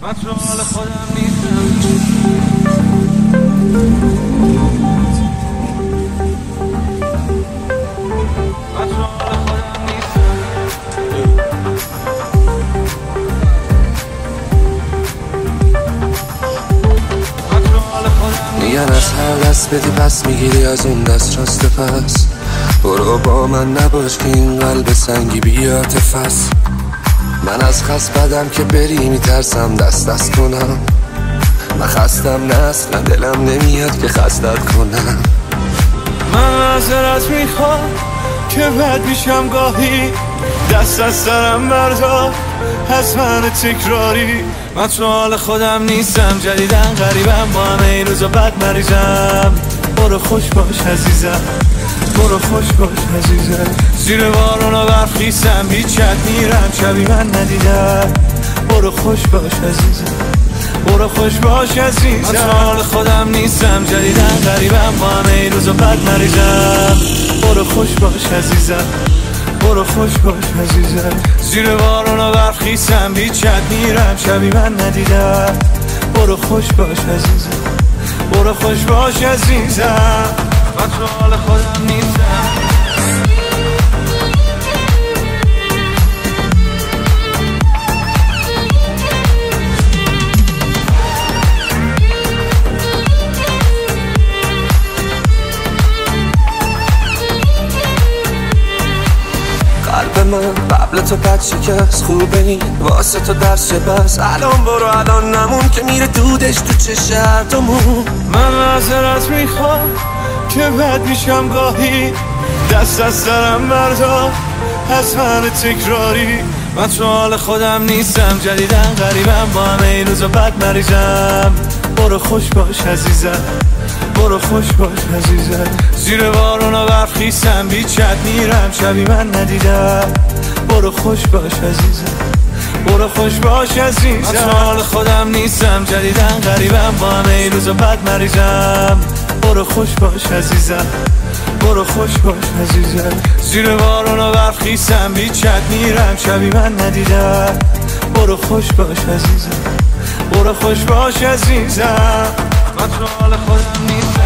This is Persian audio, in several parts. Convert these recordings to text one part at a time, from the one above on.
من تو حال خودم نیستم. میگن از هر دست بدی پس میگیری از اون دست راست پس. برو با من نباش که این قلب سنگی بی‌عاطفه است. من از خست بدم که بری میترسم دست کنم. من خستم نه اصلا دلم نمیاد که خستت کنم. من معذرت میخوام که بد میشم گاهی، دست از سرم بردار از من تکراری. من تو حال خودم نیستم، جدیدن غریبم، با همه این روزا بد مریضم. برو خوش باش عزیزم، برو خوش باش عزیزم. زیر بارون و برف خیسم، بیچت میرم شبی من ندیدم. برو خوش باش عزیزم، برو خوش باش عزیزم. من تو حال خودم نیستم، جدیدن غریبم، با همه این روزا بد مریضم. برو خوش باش عزیزم، برو خوش باش عزیزم. زیر بارون و برف خیسم، بیچت میرم شبی من ندیدم. برو خوش باش عزیزم، برو خوش باش عزیزم. من تو حال خودم نیستم. قلب من قبل تو بد شکست، خوبه این واسه تو درس چه بس. الان برو الان نمون که میره دودش تو چه هردمون. من معذرت میخوام که بد میشم گاهی، دست از سرم بردار از من تکراری. من تو حال خودم نیستم، جدیدن غریبم، با همه این روزا بد مریضم. برو خوش باش عزیزم، برو خوش باش عزیزم. زیر بارون و برف خیسم، بیچت میرم شبی من ندیدم. برو خوش باش عزیزم، برو خوش باش عزیزم. من تو حال خودم نیستم، جدیدن غریبم، با همه این روزا بد مریضم. برو خوش باش عزیزم، برو خوش باش عزیزم. زیر بارون و برف خیسم، بیچت میرم شبی من ندیدم. برو خوش باش عزیزم، برو خوش باش عزیزم. من تو حال خودم نیستم.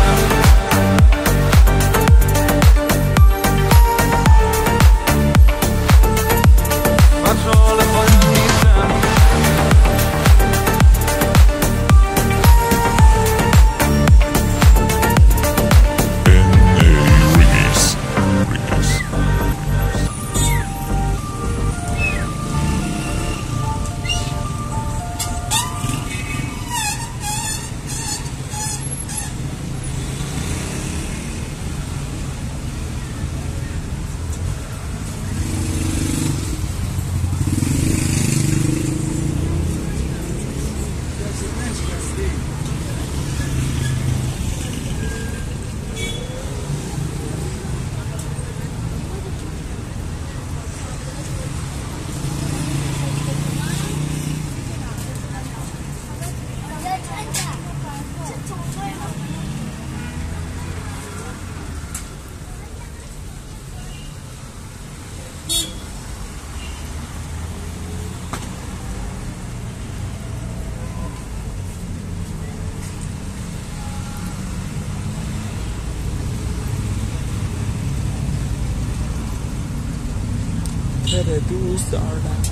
من تو حال خودم نیستم. دوست دارم